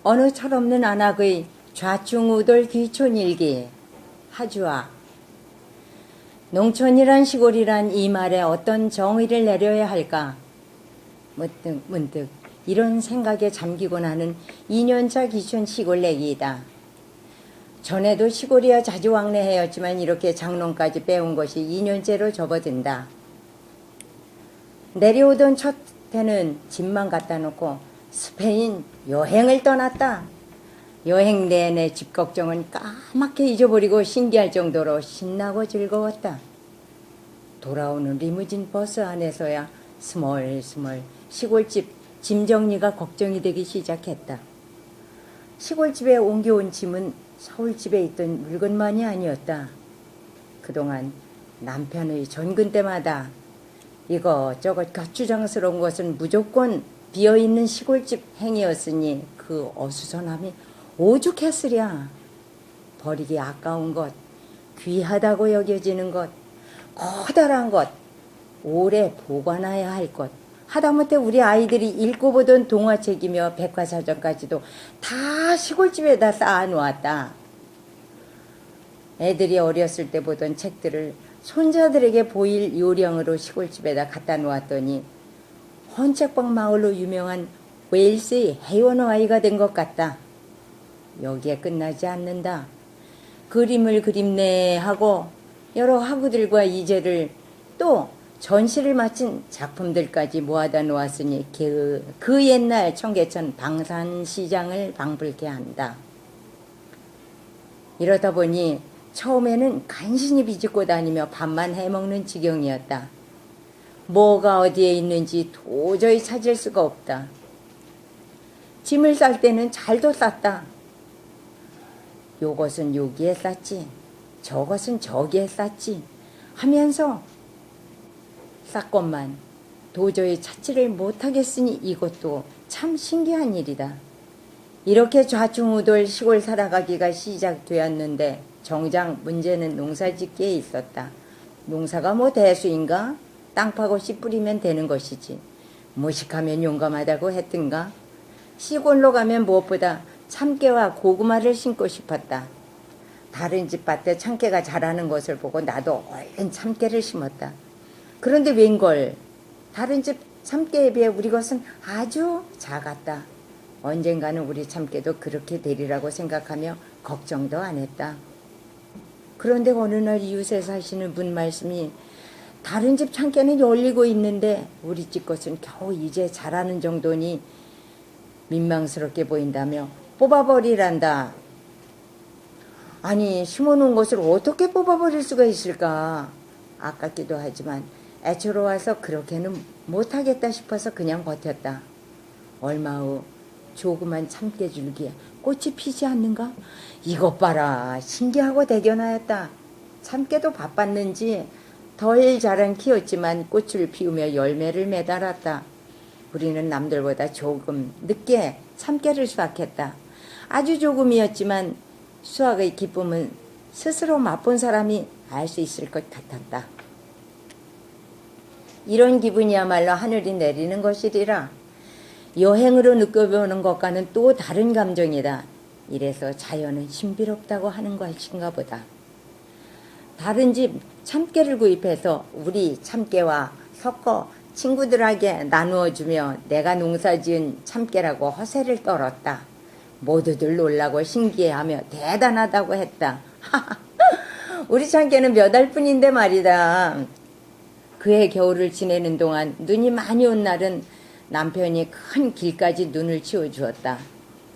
어느 철없는 안악의 좌충우돌 귀촌일기. 하주아. 농촌이란 시골이란 이 말에 어떤 정의를 내려야 할까? 문득 이런 생각에 잠기곤 하는 2년차 귀촌 시골 내기이다. 전에도 시골이야 자주 왕래하였지만 이렇게 장롱까지 빼온 것이 2년째로 접어든다. 내려오던 첫 해는 집만 갖다 놓고 스페인 여행을 떠났다. 여행 내내 집 걱정은 까맣게 잊어버리고 신기할 정도로 신나고 즐거웠다. 돌아오는 리무진 버스 안에서야 스멀스멀 시골집 짐 정리가 걱정이 되기 시작했다. 시골집에 옮겨온 짐은 서울집에 있던 물건만이 아니었다. 그동안 남편의 전근 때마다 이것저것 가추장스러운 것은 무조건 비어있는 시골집 행이었으니 그 어수선함이 오죽했으랴. 버리기 아까운 것, 귀하다고 여겨지는 것, 커다란 것, 오래 보관해야 할 것, 하다못해 우리 아이들이 읽고 보던 동화책이며 백과사전까지도 다 시골집에다 쌓아놓았다. 애들이 어렸을 때 보던 책들을 손자들에게 보일 요령으로 시골집에다 갖다 놓았더니 헌책방 마을로 유명한 웨일스의 해원어아이가 된 것 같다. 여기에 끝나지 않는다. 그림을 그립네 하고 여러 학우들과 이제를 또 전시를 마친 작품들까지 모아다 놓았으니 그 옛날 청계천 방산시장을 방불케 한다. 이러다 보니 처음에는 간신히 비집고 다니며 밥만 해먹는 지경이었다. 뭐가 어디에 있는지 도저히 찾을 수가 없다. 짐을 쌀 때는 잘도 쌌다. 요것은 여기에 쌌지, 저것은 저기에 쌌지 하면서 쌌건만 도저히 찾지를 못하겠으니 이것도 참 신기한 일이다. 이렇게 좌충우돌 시골 살아가기가 시작되었는데 정작 문제는 농사짓기에 있었다. 농사가 뭐 대수인가? 땅 파고 씨 뿌리면 되는 것이지. 무식하면 용감하다고 했던가? 시골로 가면 무엇보다 참깨와 고구마를 심고 싶었다. 다른 집 밭에 참깨가 자라는 것을 보고 나도 얼른 참깨를 심었다. 그런데 웬걸 다른 집 참깨에 비해 우리 것은 아주 작았다. 언젠가는 우리 참깨도 그렇게 되리라고 생각하며 걱정도 안 했다. 그런데 어느 날 이웃에 사시는 분 말씀이 다른 집 참깨는 열리고 있는데 우리 집 것은 겨우 이제 자라는 정도니 민망스럽게 보인다며 뽑아버리란다. 아니 심어놓은 것을 어떻게 뽑아버릴 수가 있을까? 아깝기도 하지만 애처로워서 그렇게는 못하겠다 싶어서 그냥 버텼다. 얼마 후 조그만 참깨줄기에 꽃이 피지 않는가? 이것 봐라. 신기하고 대견하였다. 참깨도 바빴는지 덜 자란 키였지만 꽃을 피우며 열매를 매달았다. 우리는 남들보다 조금 늦게 참깨를 수확했다. 아주 조금이었지만 수확의 기쁨은 스스로 맛본 사람이 알 수 있을 것 같았다. 이런 기분이야말로 하늘이 내리는 것이리라. 여행으로 느껴보는 것과는 또 다른 감정이다. 이래서 자연은 신비롭다고 하는 것인가 보다. 다른 집 참깨를 구입해서 우리 참깨와 섞어 친구들에게 나누어주며 내가 농사지은 참깨라고 허세를 떨었다. 모두들 놀라고 신기해하며 대단하다고 했다. 우리 참깨는 몇 알뿐인데 말이다. 그해 겨울을 지내는 동안 눈이 많이 온 날은 남편이 큰 길까지 눈을 치워주었다.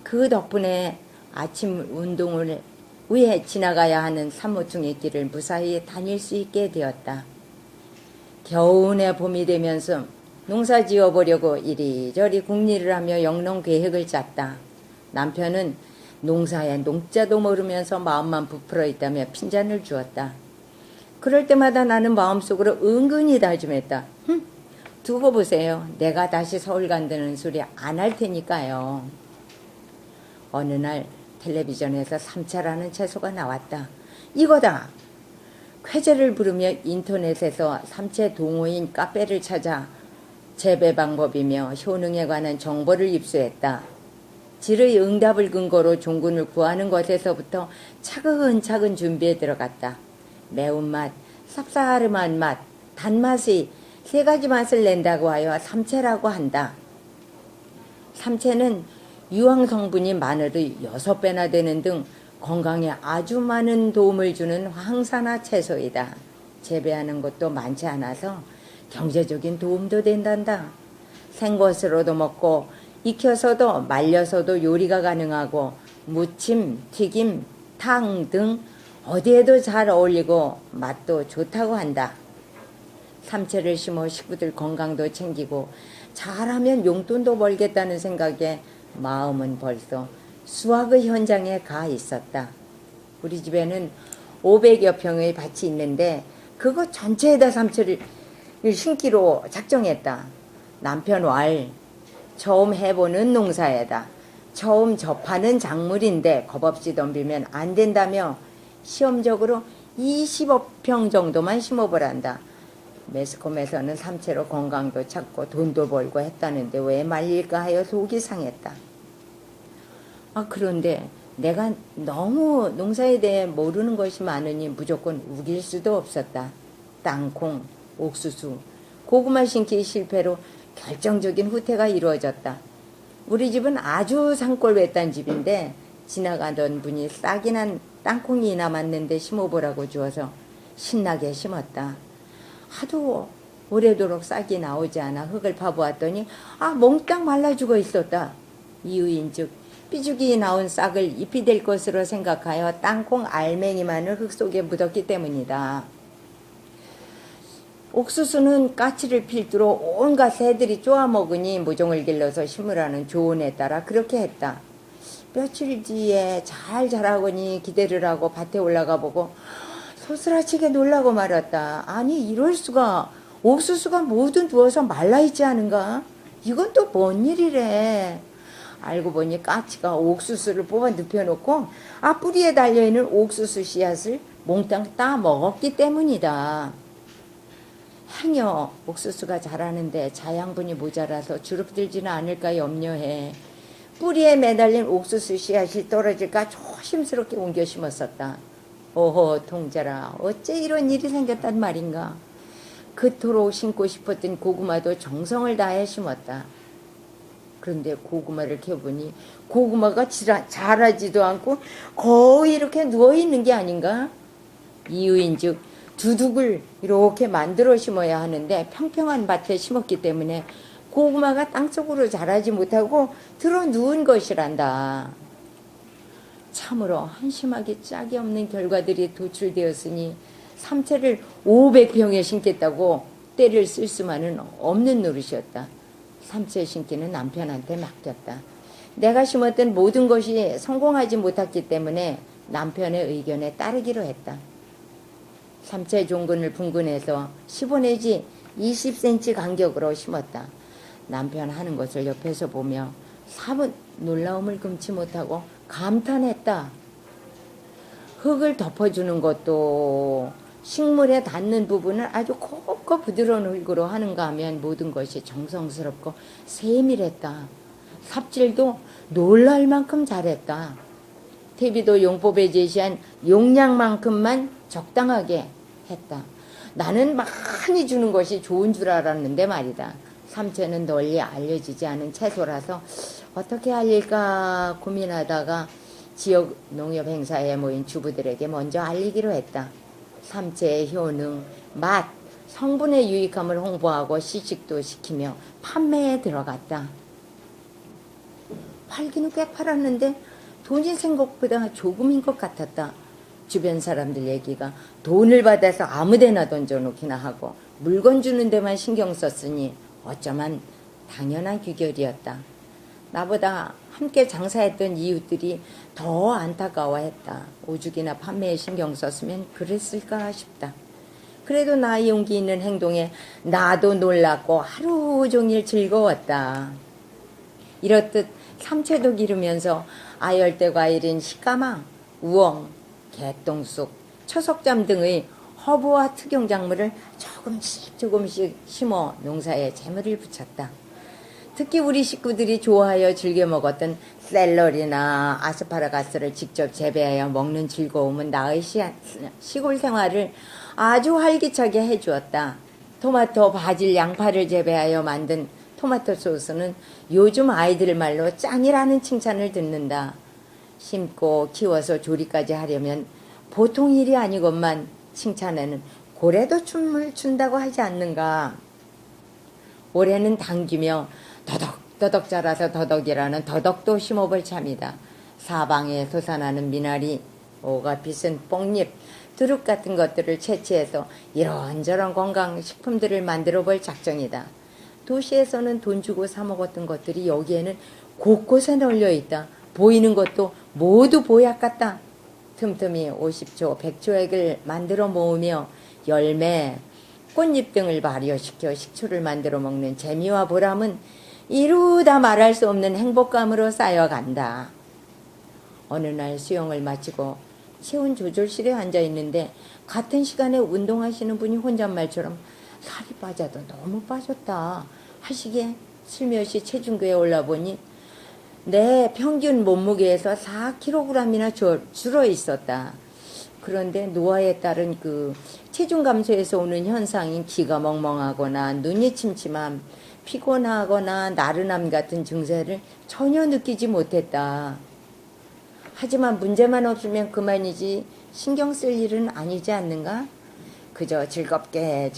그 덕분에 아침 운동을 위해 지나가야 하는 산모퉁이 길을 무사히 다닐 수 있게 되었다. 겨우내 봄이 되면서 농사 지어보려고 이리저리 궁리를 하며 영농 계획을 짰다. 남편은 농사에 농자도 모르면서 마음만 부풀어 있다며 핀잔을 주었다. 그럴 때마다 나는 마음속으로 은근히 다짐했다. 두고 보세요. 내가 다시 서울 간다는 소리 안 할 테니까요. 어느 날 텔레비전에서 삼차라는 채소가 나왔다. 이거다. 쾌재를 부르며 인터넷에서 삼채 동호인 카페를 찾아 재배 방법이며 효능에 관한 정보를 입수했다. 질의 응답을 근거로 종군을 구하는 것에서부터 차근차근 준비에 들어갔다. 매운맛, 쌉싸름한 맛, 단맛의 세 가지 맛을 낸다고 하여 삼채라고 한다. 삼채는 유황 성분이 마늘의 6배나 되는 등 건강에 아주 많은 도움을 주는 황산화 채소이다. 재배하는 것도 많지 않아서 경제적인 도움도 된단다. 생것으로도 먹고 익혀서도 말려서도 요리가 가능하고 무침, 튀김, 탕 등 어디에도 잘 어울리고 맛도 좋다고 한다. 삼채를 심어 식구들 건강도 챙기고 잘하면 용돈도 벌겠다는 생각에 마음은 벌써 수확의 현장에 가 있었다. 우리 집에는 500여 평의 밭이 있는데 그거 전체에다 삼채를 심기로 작정했다. 남편 왈, 처음 해보는 농사에다 처음 접하는 작물인데 겁없이 덤비면 안 된다며 시험적으로 20평 정도만 심어보란다. 매스컴에서는 삼채로 건강도 찾고 돈도 벌고 했다는데 왜 말릴까 하여 속이 상했다. 그런데 내가 너무 농사에 대해 모르는 것이 많으니 무조건 우길 수도 없었다. 땅콩, 옥수수, 고구마 심기 실패로 결정적인 후퇴가 이루어졌다. 우리 집은 아주 산골 외딴 집인데 지나가던 분이 싹이 난 땅콩이 남았는데 심어보라고 주어서 신나게 심었다. 하도 오래도록 싹이 나오지 않아 흙을 파보았더니 몽땅 말라 죽어 있었다. 이유인즉 삐죽이 나온 싹을 잎이 될 것으로 생각하여 땅콩 알맹이만을 흙 속에 묻었기 때문이다. 옥수수는 까치를 필두로 온갖 새들이 쪼아먹으니 모종을 길러서 심으라는 조언에 따라 그렇게 했다. 며칠 뒤에 잘 자라거니 기대를 하고 밭에 올라가 보고 소스라치게 놀라고 말았다. 아니 이럴 수가, 옥수수가 모두 누워서 말라있지 않은가? 이건 또 뭔 일이래. 알고 보니 까치가 옥수수를 뽑아 눕혀놓고 뿌리에 달려있는 옥수수 씨앗을 몽땅 따 먹었기 때문이다. 행여 옥수수가 자라는데 자양분이 모자라서 주눅들지는 않을까 염려해 뿌리에 매달린 옥수수 씨앗이 떨어질까 조심스럽게 옮겨 심었었다. 오호 통자라, 어째 이런 일이 생겼단 말인가. 그토록 심고 싶었던 고구마도 정성을 다해 심었다. 그런데 고구마를 캐보니 고구마가 자라지도 않고 거의 이렇게 누워있는 게 아닌가. 이유인즉 두둑을 이렇게 만들어 심어야 하는데 평평한 밭에 심었기 때문에 고구마가 땅속으로 자라지 못하고 들어 누운 것이란다. 참으로 한심하게 짝이 없는 결과들이 도출되었으니 삼채를 500평에 심겠다고 때를 쓸 수만은 없는 노릇이었다. 삼채 심기는 남편한테 맡겼다. 내가 심었던 모든 것이 성공하지 못했기 때문에 남편의 의견에 따르기로 했다. 삼채 종근을 분근해서 15 내지 20cm 간격으로 심었다. 남편 하는 것을 옆에서 보며 사뭇 놀라움을 금치 못하고 감탄했다. 흙을 덮어주는 것도 식물에 닿는 부분을 아주 곱고 부드러운 흙으로 하는가 하면 모든 것이 정성스럽고 세밀했다. 삽질도 놀랄 만큼 잘했다. 태비도 용법에 제시한 용량만큼만 적당하게 했다. 나는 많이 주는 것이 좋은 줄 알았는데 말이다. 삼채는 널리 알려지지 않은 채소라서 어떻게 알릴까 고민하다가 지역 농협 행사에 모인 주부들에게 먼저 알리기로 했다. 삼채의 효능, 맛, 성분의 유익함을 홍보하고 시식도 시키며 판매에 들어갔다. 팔기는 꽤 팔았는데 돈이 생각보다 조금인 것 같았다. 주변 사람들 얘기가 돈을 받아서 아무데나 던져놓기나 하고 물건 주는 데만 신경 썼으니 어쩌면 당연한 규결이었다. 나보다 함께 장사했던 이웃들이 더 안타까워했다. 오죽이나 판매에 신경 썼으면 그랬을까 싶다. 그래도 나의 용기 있는 행동에 나도 놀랐고 하루 종일 즐거웠다. 이렇듯 삼채도 기르면서 아열대 과일인 시까마, 우엉, 개똥쑥, 초석잠 등의 허브와 특용 작물을 조금씩 심어 농사에 재물을 붙였다. 특히 우리 식구들이 좋아하여 즐겨 먹었던 샐러리나 아스파라가스를 직접 재배하여 먹는 즐거움은 나의 시골 생활을 아주 활기차게 해주었다. 토마토, 바질, 양파를 재배하여 만든 토마토 소스는 요즘 아이들 말로 짱이라는 칭찬을 듣는다. 심고 키워서 조리까지 하려면 보통 일이 아니건만 칭찬에는 고래도 춤을 춘다고 하지 않는가. 올해는 당기며 더덕더덕 자라서 더덕이라는 더덕도 심어볼 참이다. 사방에 솟아나는 미나리, 오가피순, 뽕잎, 두릅 같은 것들을 채취해서 이런저런 건강식품들을 만들어 볼 작정이다. 도시에서는 돈 주고 사 먹었던 것들이 여기에는 곳곳에 널려 있다. 보이는 것도 모두 보약 같다. 틈틈이 50초, 100초액을 만들어 모으며 열매, 꽃잎 등을 발효시켜 식초를 만들어 먹는 재미와 보람은 이루다 말할 수 없는 행복감으로 쌓여간다. 어느 날 수영을 마치고 체온 조절실에 앉아 있는데 같은 시간에 운동하시는 분이 혼잣말처럼 살이 빠져도 너무 빠졌다 하시기에 슬며시 체중계에 올라보니 내 평균 몸무게에서 4kg이나 줄어 있었다. 그런데 노화에 따른 그 체중 감소에서 오는 현상인 기가 멍멍하거나 눈이 침침함, 피곤하거나 나른함 같은 증세를 전혀 느끼지 못했다. 하지만 문제만 없으면 그만이지 신경 쓸 일은 아니지 않는가? 그저 즐겁게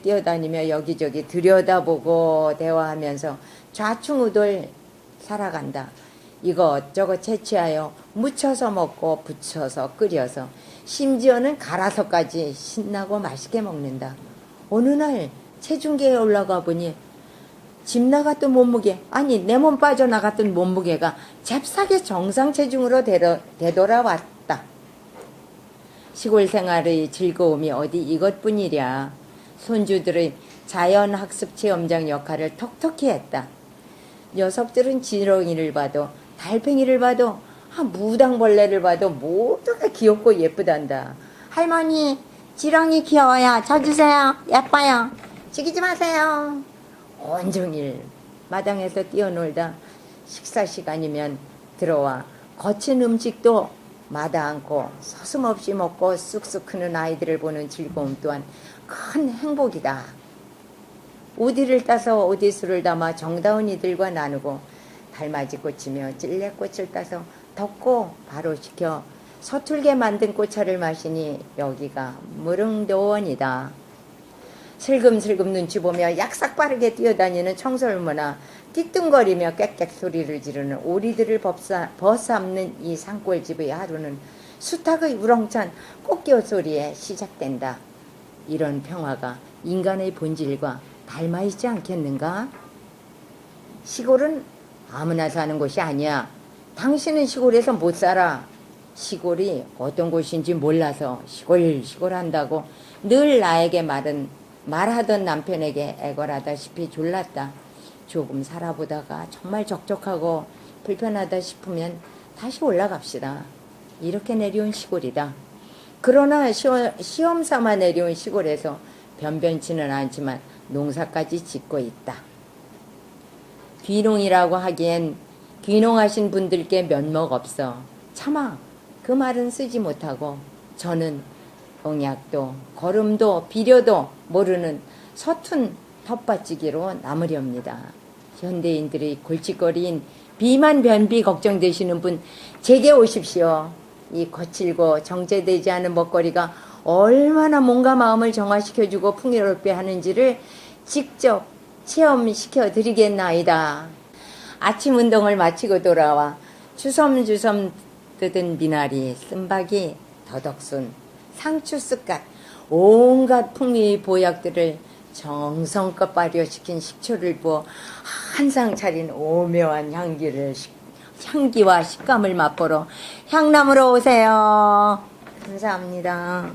뛰어다니며 여기저기 들여다보고 대화하면서 좌충우돌 살아간다. 이것저것 채취하여 무쳐서 먹고 부쳐서 끓여서 심지어는 갈아서까지 신나고 맛있게 먹는다. 어느 날 체중계에 올라가 보니 집 나갔던 몸무게, 아니 내 몸 빠져나갔던 몸무게가 잽싸게 정상 체중으로 되돌아왔다. 시골 생활의 즐거움이 어디 이것뿐이랴. 손주들의 자연학습 체험장 역할을 톡톡히 했다. 녀석들은 지렁이를 봐도 달팽이를 봐도 무당벌레를 봐도 모두가 귀엽고 예쁘단다. 할머니 지렁이 귀여워요. 저 주세요. 예뻐요. 죽이지 마세요. 온종일 마당에서 뛰어놀다 식사 시간이면 들어와 거친 음식도 마다 않고 서슴없이 먹고 쑥쑥 크는 아이들을 보는 즐거움 또한 큰 행복이다. 우디를 따서 오디수를 담아 정다운 이들과 나누고 달맞이 꽂히며 찔레꽃을 따서 덮고 바로 식혀 서툴게 만든 꽃차를 마시니 여기가 무릉도원이다. 슬금슬금 눈치 보며 약삭 빠르게 뛰어다니는 청설모나 띠뚱거리며 꽥꽥 소리를 지르는 오리들을 벗삼는 이 산골집의 하루는 수탉의 우렁찬 꽃겨 소리에 시작된다. 이런 평화가 인간의 본질과 닮아있지 않겠는가? 시골은 아무나 사는 곳이 아니야. 당신은 시골에서 못 살아. 시골이 어떤 곳인지 몰라서 시골 한다고 늘 나에게 말하던 남편에게 애걸하다시피 졸랐다. 조금 살아보다가 정말 적적하고 불편하다 싶으면 다시 올라갑시다. 이렇게 내려온 시골이다. 그러나 시험 삼아 내려온 시골에서 변변치는 않지만 농사까지 짓고 있다. 귀농이라고 하기엔 귀농하신 분들께 면목 없어. 차마 그 말은 쓰지 못하고 저는 공약도 걸음도 비료도 모르는 서툰 텃밭지기로 남으렵니다. 현대인들의 골칫거리인 비만 변비 걱정되시는 분 제게 오십시오. 이 거칠고 정제되지 않은 먹거리가 얼마나 몸과 마음을 정화시켜주고 풍요롭게 하는지를 직접 체험시켜 드리겠나이다. 아침 운동을 마치고 돌아와 주섬주섬 뜯은 미나리, 쓴바기, 더덕순, 상추 쓱갓 온갖 풍미의 보약들을 정성껏 발효시킨 식초를 부어 한상 차린 오묘한 향기와 식감을 맛보러 향남으로 오세요. 감사합니다.